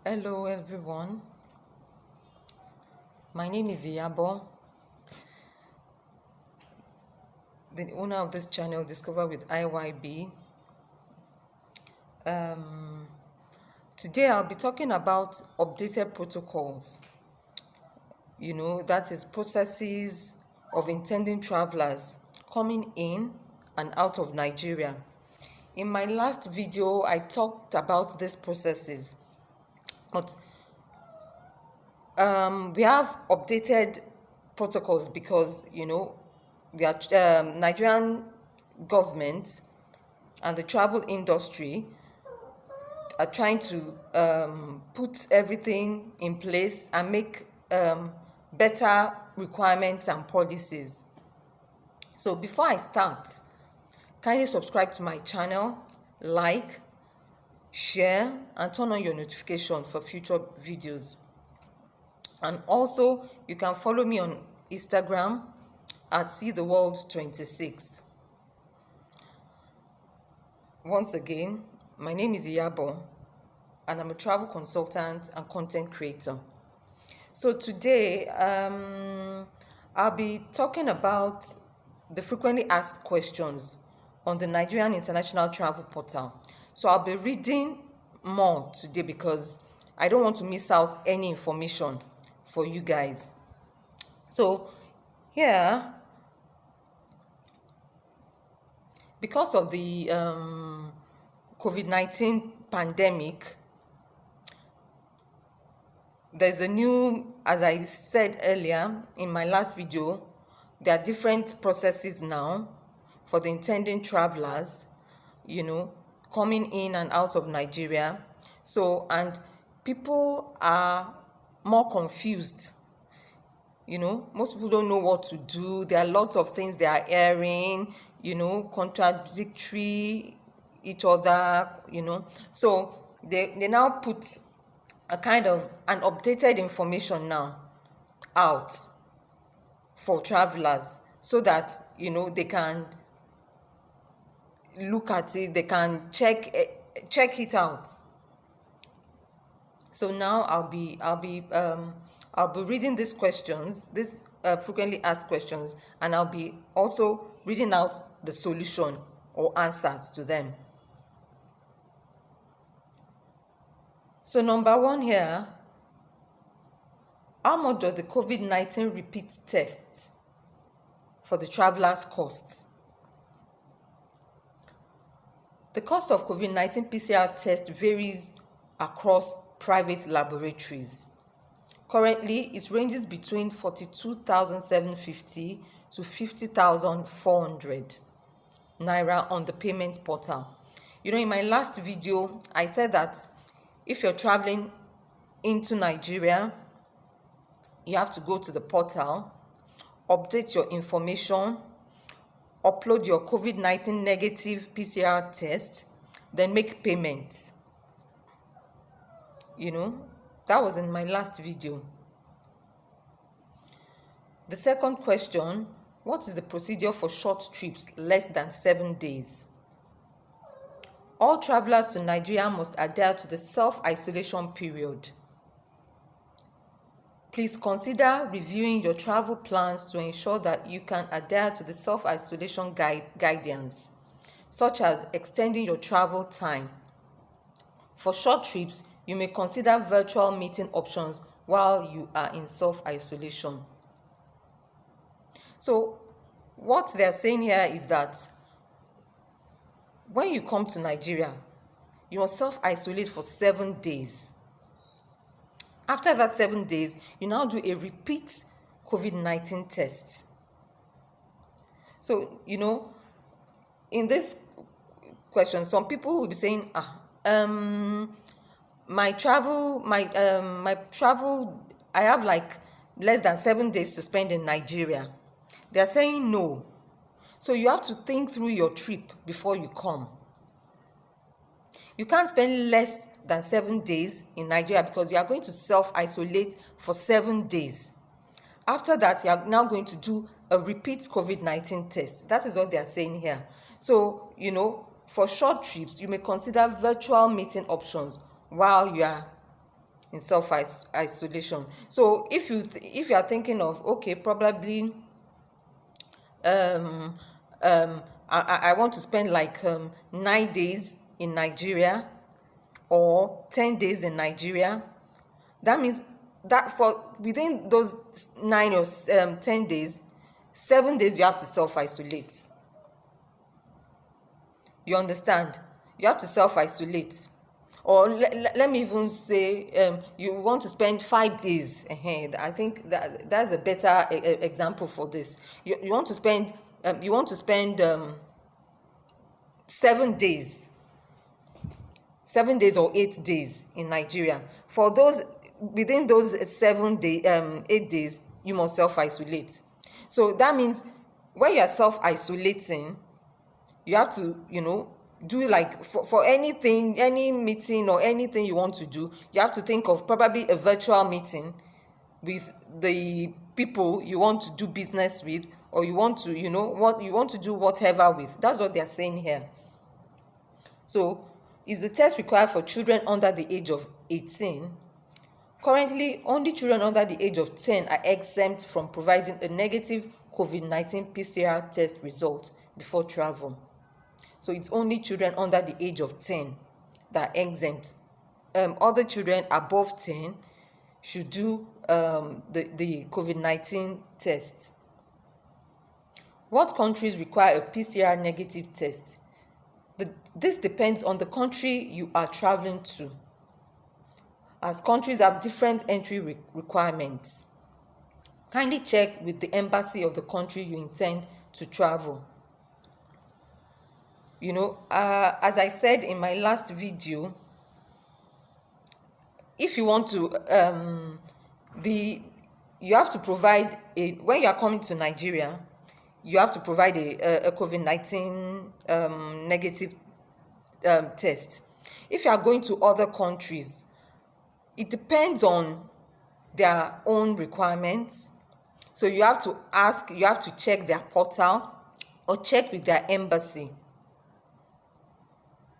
Hello everyone, my name is Iyabo, the owner of this channel Discover with IYB. Today I'll be talking about updated protocols, that is processes of intending travelers coming in and out of Nigeria. In my last video, I talked about these processes, but we have updated protocols because we are Nigerian government and the travel industry are trying to put everything in place and make better requirements and policies. So before I start, kindly subscribe to my channel, like, share, and turn on your notification for future videos. And also, you can follow me on Instagram at seetheworld26. Once again, my name is Iyabo, and I'm a travel consultant and content creator. So today, I'll be talking about the frequently asked questions on the Nigerian International Travel Portal. So I'll be reading more today because I don't want to miss out any information for you guys. So here, because of the COVID-19 pandemic, there's a new, as I said earlier in my last video, there are different processes now for the intending travelers, coming in and out of Nigeria. So, and people are more confused. Most people don't know what to do. There are lots of things they are hearing, contradictory each other, So they now put a kind of an updated information now out for travelers so that, they can look at it, they can check it out. So now I'll be reading these questions, these frequently asked questions, and I'll be also reading out the solution or answers to them. So number one here, how much does the COVID-19 repeat test for the travelers cost? The cost of COVID-19 PCR test varies across private laboratories. Currently, it ranges between 42,750 to 50,400 naira on the payment portal. In my last video, I said that if you're traveling into Nigeria, you have to go to the portal, update your information, upload your COVID-19 negative PCR test, then make payment. That was in my last video. The second question, what is the procedure for short trips less than 7 days? All travelers to Nigeria must adhere to the self-isolation period. Please consider reviewing your travel plans to ensure that you can adhere to the self-isolation guidance, such as extending your travel time. For short trips, you may consider virtual meeting options while you are in self-isolation. So what they're saying here is that when you come to Nigeria, you must self-isolate for 7 days. After that 7 days, you now do a repeat COVID-19 test. So, in this question, some people will be saying, my travel, I have like less than 7 days to spend in Nigeria. They're saying no. So you have to think through your trip before you come. You can't spend less than 7 days in Nigeria because you are going to self-isolate for 7 days. After that, you are now going to do a repeat COVID-19 test. That is what they are saying here. So, for short trips, you may consider virtual meeting options while you are in self-isolation. So if you are thinking of, okay, probably um I want to spend like 9 days in Nigeria or 10 days in Nigeria, that means that for within those 10 days, 7 days you have to self-isolate. You understand? You have to self-isolate. Or let me even say, you want to spend 5 days ahead. I think that's a better example for this. You want to spend 7 days, 7 days or 8 days in Nigeria. For those within those 8 days, you must self-isolate. So that means when you are self-isolating, you have to, do like for anything, any meeting or anything you want to do, you have to think of probably a virtual meeting with the people you want to do business with, or you want to, what you want to do whatever with. That's what they're saying here. So, is the test required for children under the age of 18? Currently, only children under the age of 10 are exempt from providing a negative COVID-19 PCR test result before travel. So it's only children under the age of 10 that are exempt. Other children above 10 should do the COVID-19 test. What countries require a PCR negative test? This depends on the country you are traveling to, as countries have different entry requirements. Kindly check with the embassy of the country you intend to travel. As I said in my last video, if you want to, you have to provide when you are coming to Nigeria, you have to provide a COVID-19 negative test. If you are going to other countries, it depends on their own requirements. So you have to check their portal or check with their embassy.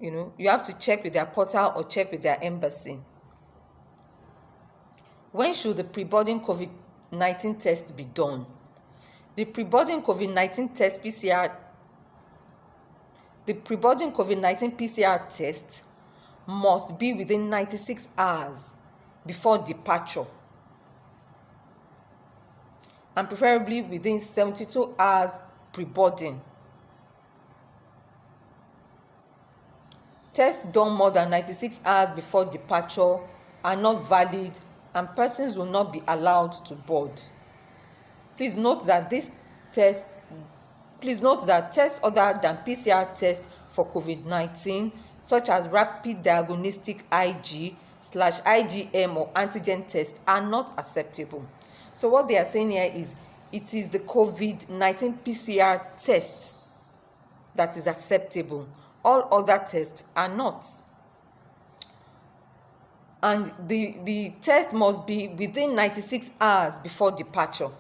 You have to check with their portal or check with their embassy. When should the pre-boarding COVID-19 test be done? The pre-boarding COVID-19 PCR test must be within 96 hours before departure, and preferably within 72 hours pre-boarding. Tests done more than 96 hours before departure are not valid, and persons will not be allowed to board. Please note that tests other than PCR tests for COVID-19, such as rapid diagnostic IG/IgM or antigen tests, are not acceptable. So what they are saying here is it is the COVID-19 PCR test that is acceptable. All other tests are not. And the test must be within 96 hours before departure.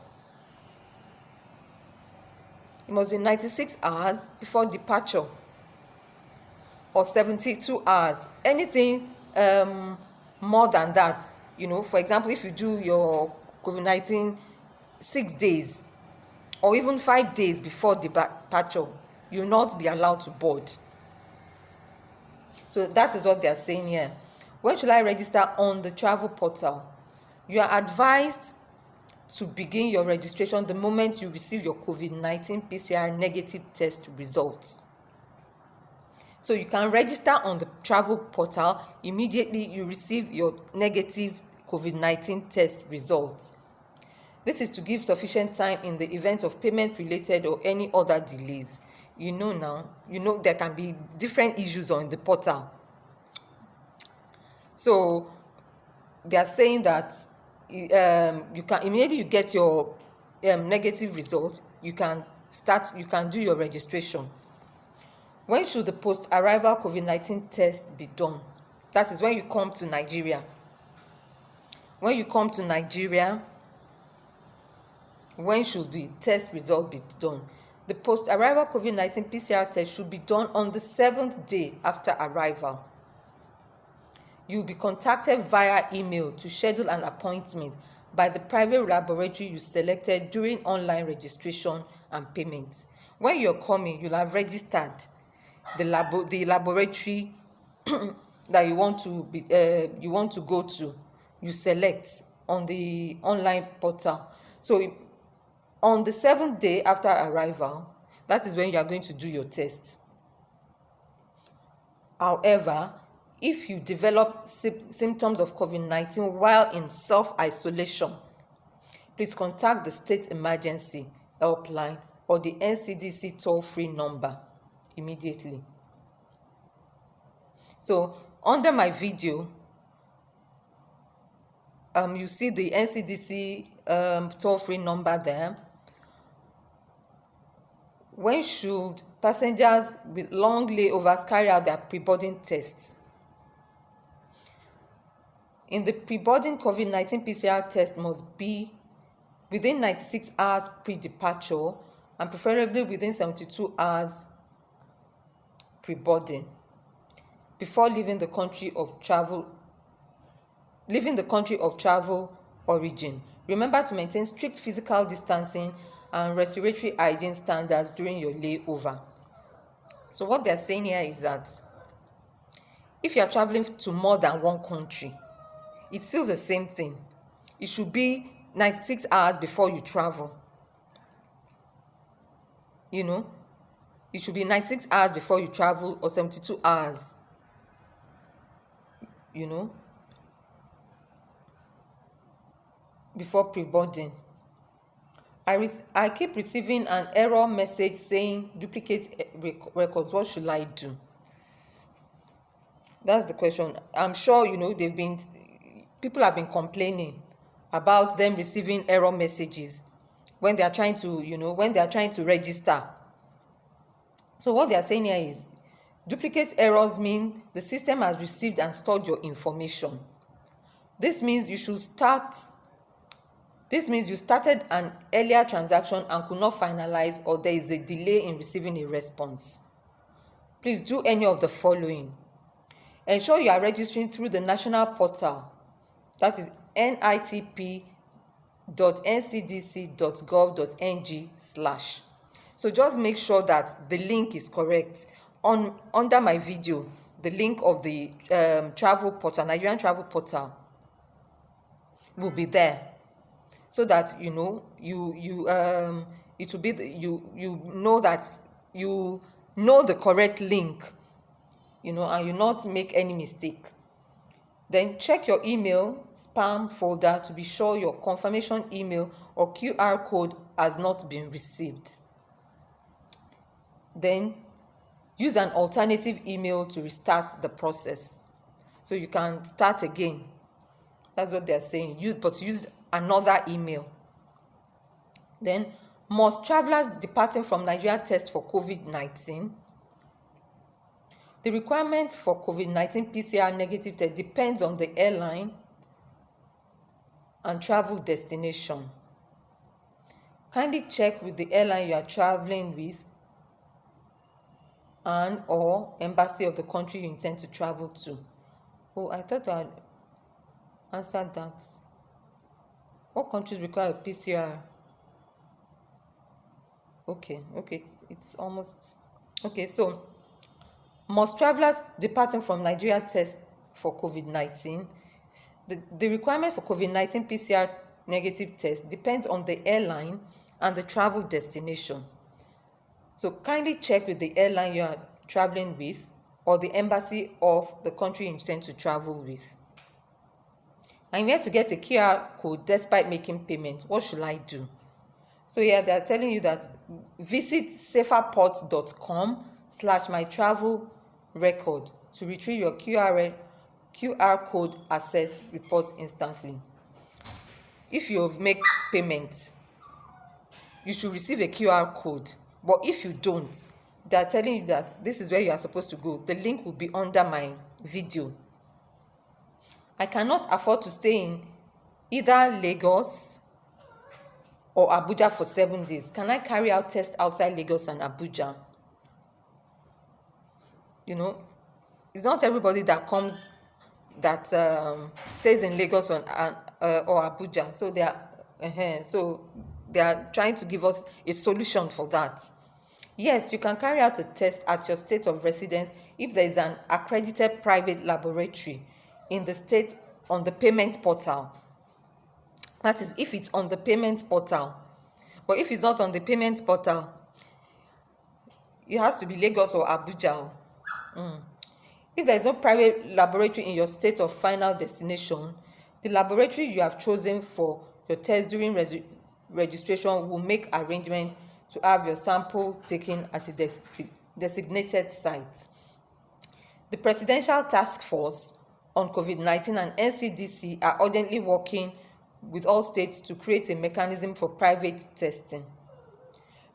It must be 96 hours before departure or 72 hours. Anything more than that, for example, if you do your COVID-19 6 days or even 5 days before departure, you will not be allowed to board. So that is what they are saying here. When should I register on the travel portal? You are advised to begin your registration the moment you receive your COVID-19 PCR negative test results. So you can register on the travel portal immediately you receive your negative COVID-19 test results. This is to give sufficient time in the event of payment-related or any other delays. There can be different issues on the portal. So they are saying that you can immediately you get your negative result, you can do your registration. When should the post-arrival COVID-19 test be done? That is when you come to Nigeria. When you come to Nigeria, when should the test result be done? The post-arrival COVID-19 PCR test should be done on the 7th day after arrival. You'll be contacted via email to schedule an appointment by the private laboratory you selected during online registration and payment. When you're coming, you'll have registered the laboratory that you want to go to. You select on the online portal. So on the 7th day after arrival, that is when you are going to do your test. However, if you develop symptoms of COVID-19 while in self-isolation, please contact the State Emergency Helpline or the NCDC toll-free number immediately. So under my video, you see the NCDC toll-free number there. When should passengers with long layovers carry out their pre-boarding tests? In the pre-boarding, COVID-19 PCR test must be within 96 hours pre-departure and preferably within 72 hours pre-boarding before leaving the country of travel origin. Remember to maintain strict physical distancing and respiratory hygiene standards during your layover. So what they're saying here is that if you're traveling to more than one country, it's still the same thing. It should be 96 hours before you travel. It should be 96 hours before you travel or 72 hours. Before pre-boarding. I keep receiving an error message saying duplicate records. What should I do? That's the question. I'm sure people have been complaining about them receiving error messages when they are trying to register. So what they are saying here is duplicate errors mean the system has received and stored your information. This means you started an earlier transaction and could not finalize, or there is a delay in receiving a response. Please do any of the following. Ensure you are registering through the national portal, that is nitp.ncdc.gov.ng/. So just make sure that the link is correct. Under my video, the link of the travel portal, Nigerian Travel Portal, will be there, so that it will be you know the correct link, and you not make any mistake. Then check your email spam folder to be sure your confirmation email or QR code has not been received. Then use an alternative email to restart the process, so you can start again. That's what they're saying. But use another email. Then, must travelers departing from Nigeria test for COVID-19? The requirement for COVID-19 PCR negative test depends on the airline and travel destination. Kindly check with the airline you are traveling with and/or embassy of the country you intend to travel to. Oh, I thought I had answered that. What countries require a PCR? Okay, it's almost okay. So, must travelers departing from Nigeria test for COVID-19? The requirement for COVID-19 PCR negative test depends on the airline and the travel destination. So kindly check with the airline you are traveling with or the embassy of the country you intend to travel with. I'm here to get a QR code despite making payment. What should I do? So here they're telling you that visit saferport.com/mytravelrecord to retrieve your QR code access report instantly. If you make payment, you should receive a QR code. But if you don't, they're telling you that this is where you are supposed to go. The link will be under my video. I cannot afford to stay in either Lagos or Abuja for 7 days. Can I carry out tests outside Lagos and Abuja? It's not everybody that comes that stays in Lagos or Abuja. So they are trying to give us a solution for that. Yes, you can carry out a test at your state of residence if there is an accredited private laboratory in the state on the payment portal. That is, if it's on the payment portal. But if it's not on the payment portal, it has to be Lagos or Abuja. If there is no private laboratory in your state of final destination, the laboratory you have chosen for your test during registration will make arrangements to have your sample taken at a designated site. The Presidential Task Force on COVID-19 and NCDC are urgently working with all states to create a mechanism for private testing.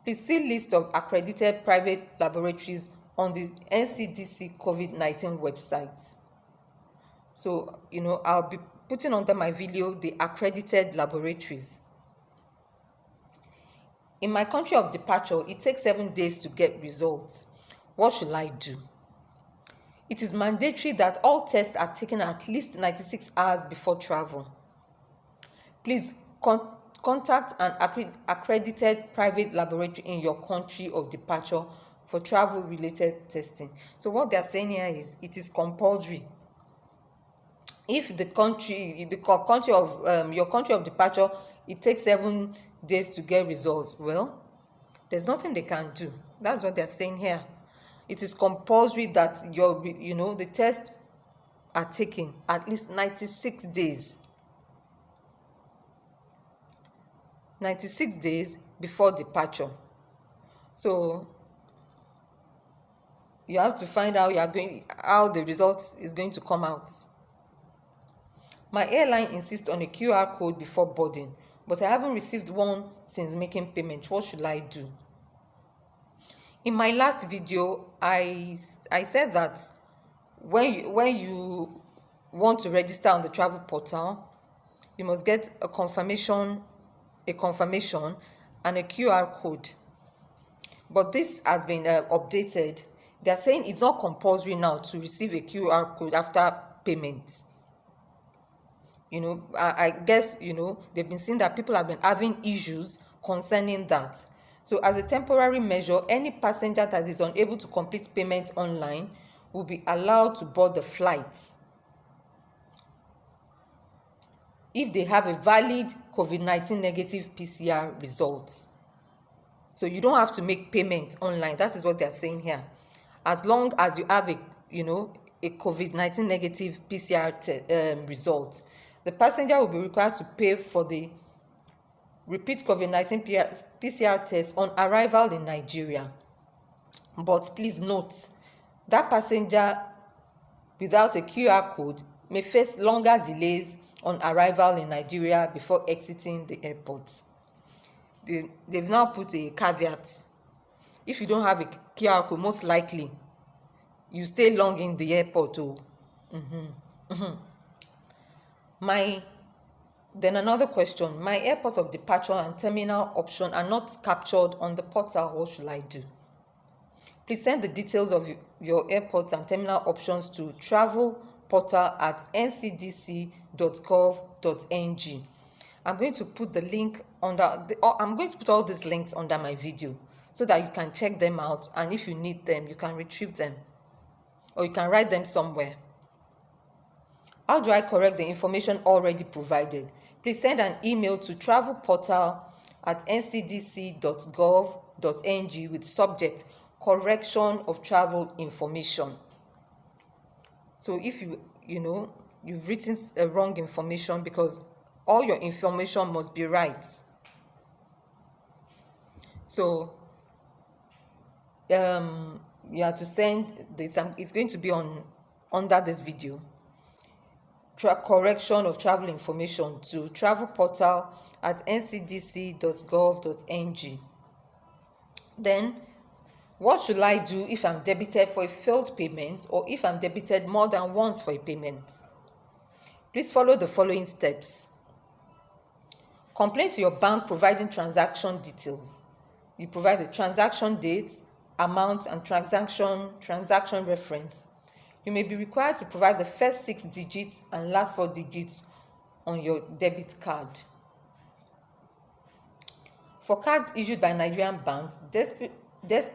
Please see list of accredited private laboratories on the NCDC COVID-19 website. So, I'll be putting under my video the accredited laboratories. In my country of departure, it takes 7 days to get results. What should I do? It is mandatory that all tests are taken at least 96 hours before travel. Please contact an accredited private laboratory in your country of departure for travel-related testing. So what they are saying here is it is compulsory. If your country of departure, it takes 7 days to get results, well, there's nothing they can do. That's what they're saying here. It is compulsory that the tests are taken at least 96 days. 96 days before departure. So you have to find out how the results is going to come out. My airline insists on a QR code before boarding, but I haven't received one since making payment. What should I do? In my last video, I said that when you want to register on the travel portal, you must get a confirmation and a QR code. But this has been updated. They are saying it's not compulsory now to receive a QR code after payment. I guess, they've been seeing that people have been having issues concerning that. So as a temporary measure, any passenger that is unable to complete payment online will be allowed to board the flight if they have a valid COVID-19 negative PCR result. So you don't have to make payment online. That is what they're saying here. As long as you have a COVID-19 negative PCR result, the passenger will be required to pay for the repeat COVID-19 PCR test on arrival in Nigeria. But please note, that passenger without a QR code may face longer delays on arrival in Nigeria before exiting the airport. They've now put a caveat. If you don't have a QR code, most likely you stay long in the airport. Then another question. My airport of departure and terminal option are not captured on the portal. What should I do? Please send the details of your airport and terminal options to travelportal@ncdc.gov.ng. I'm going to put the link I'm going to put all these links under my video so that you can check them out, and if you need them, you can retrieve them or you can write them somewhere. How do I correct the information already provided? Please send an email to travelportal@ncdc.gov.ng with subject correction of travel information. So if you've written wrong information, because all your information must be right. So you have to send this. It's going to be under this video. Correction of travel information to travelportal@ncdc.gov.ng. Then, what should I do if I'm debited for a failed payment or if I'm debited more than once for a payment? Please follow the following steps. Complain to your bank providing transaction details. You provide the transaction date, amount, and transaction reference. You may be required to provide the first 6 digits and last 4 digits on your debit card. For cards issued by Nigerian banks,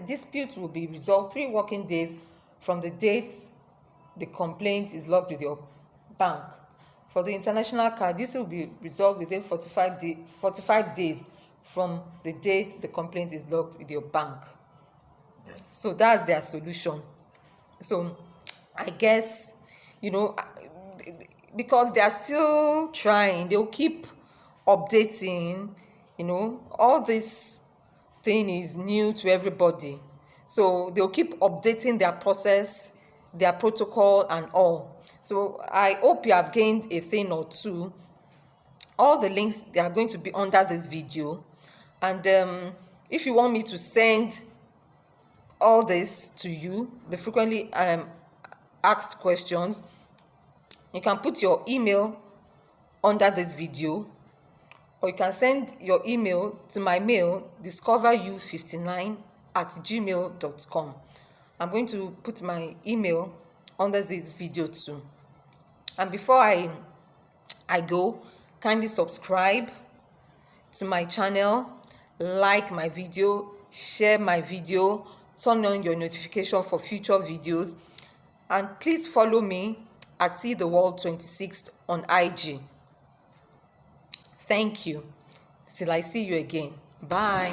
disputes will be resolved 3 working days from the date the complaint is logged with your bank. For the international card, this will be resolved within 45 days from the date the complaint is logged with your bank. So that's their solution. So I guess, because they are still trying, they'll keep updating. All this thing is new to everybody, so they'll keep updating their process, their protocol and all. So I hope you have gained a thing or two. All the links, they are going to be under this video, and if you want me to send all this to you, the frequently asked questions, you can put your email under this video, or you can send your email to my mail, discoveryou59@gmail.com. I'm going to put my email under this video too. And before I go, kindly subscribe to my channel, like my video, share my video, turn on your notification for future videos, and please follow me at See the World 26 on IG. Thank you. Till I see you again. Bye.